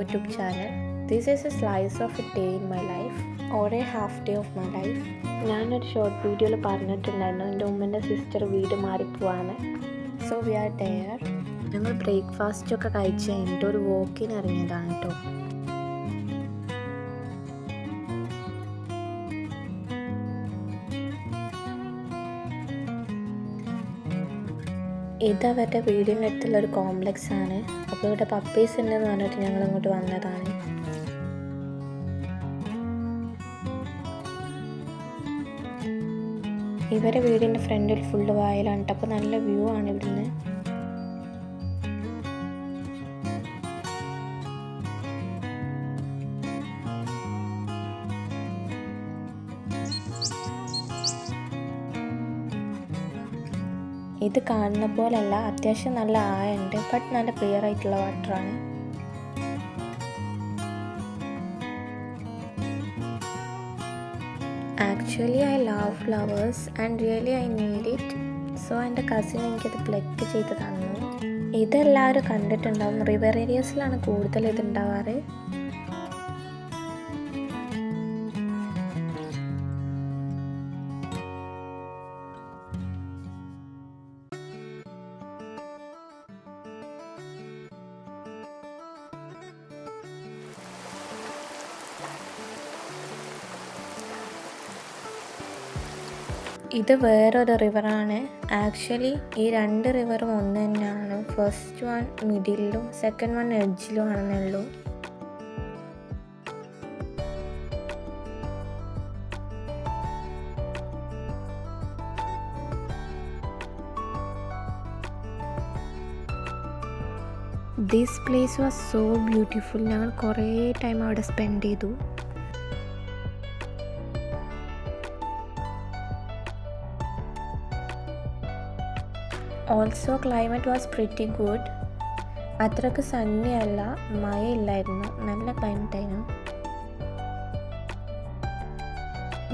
YouTube channel. This is a slice of a day in my life or a half day of my life. ഞാനൊരു short വീഡിയോയിൽ പറഞ്ഞിട്ടുണ്ടായിരുന്നു എൻ്റെ ഉമ്മൻ്റെ sister വീട് മാറിപ്പോവാണ്. So we are there. ഞങ്ങൾ ബ്രേക്ക്ഫാസ്റ്റൊക്കെ കഴിച്ച് കഴിഞ്ഞിട്ട് ഒരു വോക്കിന് ഇറങ്ങിയതാണ് കേട്ടോ. ഇത് അവരുടെ വീടിൻ്റെ അടുത്തുള്ളൊരു കോംപ്ലക്സ് ആണ്. അപ്പോൾ ഇവിടെ പപ്പീസ് ഉണ്ടെന്ന് പറഞ്ഞിട്ട് ഞങ്ങൾ ഇങ്ങോട്ട് വന്നതാണ്. ഇവരെ വീടിൻ്റെ ഫ്രണ്ടിൽ ഫുള്ള് വയലാണ് കേട്ടോ. അപ്പോൾ നല്ല വ്യൂ ആണ് ഇവിടുന്ന്. ഇത് കാണുന്ന പോലല്ല, അത്യാവശ്യം നല്ല ആയുണ്ട്, ബട്ട് നല്ല ക്ലിയർ ആയിട്ടുള്ള വാട്ടറാണ്. Actually I love flowers and really I need it. So എൻ്റെ കസിൻ എനിക്കത് പ്ലക്ക് ചെയ്ത് തന്നു. ഇതെല്ലാവരും കണ്ടിട്ടുണ്ടാവും. റിവർ ഏരിയസിലാണ് കൂടുതൽ ഇതുണ്ടാവാറ്. ഇത് വേറൊരു റിവറാണ്. ആക്ച്വലി ഈ രണ്ട് റിവറും ഒന്ന് തന്നെയാണ്. ഫസ്റ്റ് വൺ മിഡിലും സെക്കൻഡ് വൺ എഡ്ജിലും ആണെന്നുള്ളൂ. This place was so beautiful. ഞങ്ങൾ കുറേ ടൈം അവിടെ സ്പെൻഡ് ചെയ്തു. Also climate was pretty good. അത്രയ്ക്ക് സണ്ണി അല്ല, മഴയില്ലായിരുന്നു, നല്ല ക്ലൈമറ്റായിരുന്നു.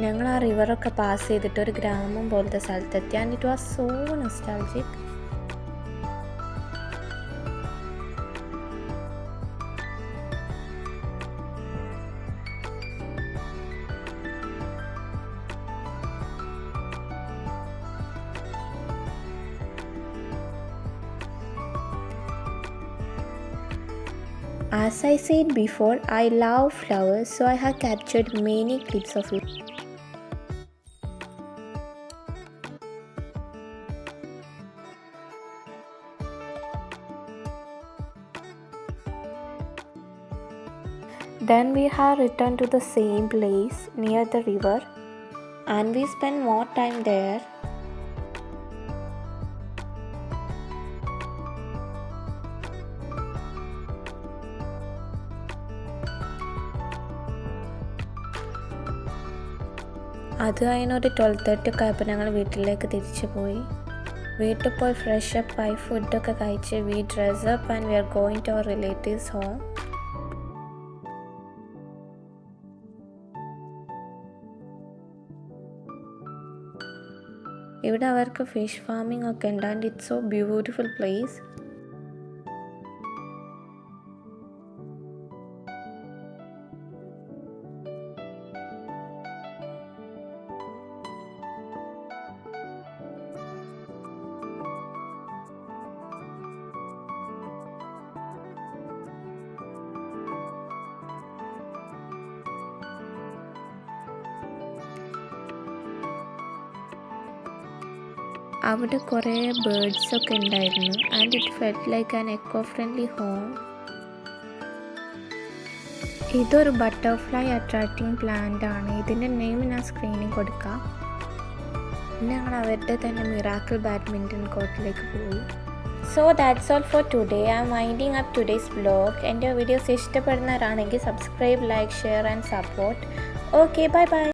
ഞങ്ങൾ ആ റിവറൊക്കെ പാസ് ചെയ്തിട്ട് ഒരു ഗ്രാമം പോലത്തെ സ്ഥലത്തെത്തി. And it was so nostalgic. As I said before, I love flowers, so I have captured many clips of it. Then we have returned to the same place near the river and we spent more time there. അത് കഴിഞ്ഞൊരു 12:30 ഒക്കെ ആയപ്പോൾ ഞങ്ങൾ വീട്ടിലേക്ക് തിരിച്ചു പോയി. വീട്ടിൽ പോയി ഫ്രഷ് അപ്പ് ആയി ഫുഡൊക്കെ കഴിച്ച് we dress up and we are going to our relatives home. ഇവിടെ അവർക്ക് ഫിഷ് ഫാമിംഗ് ഒക്കെ ഉണ്ട് and it's so beautiful place. അവിടെ കുറേ ബേർഡ്സൊക്കെ ഉണ്ടായിരുന്നു and it felt like an eco friendly home. ഇതൊരു ബട്ടർഫ്ലൈ അട്രാക്റ്റിംഗ് പ്ലാന്റ് ആണ്. ഇതിൻ്റെ നെയിം ഞാൻ സ്ക്രീനിൽ കൊടുക്കാം. പിന്നെ ഞങ്ങൾ അവരുടെ തന്നെ മിറാക്കിൾ ബാഡ്മിൻ്റൺ കോർട്ടിലേക്ക് പോയി. So that's all for today. I am winding up today's vlog. എൻ്റെ വീഡിയോസ് ഇഷ്ടപ്പെടുന്നവരാണെങ്കിൽ subscribe, like, share and support. Okay, bye by.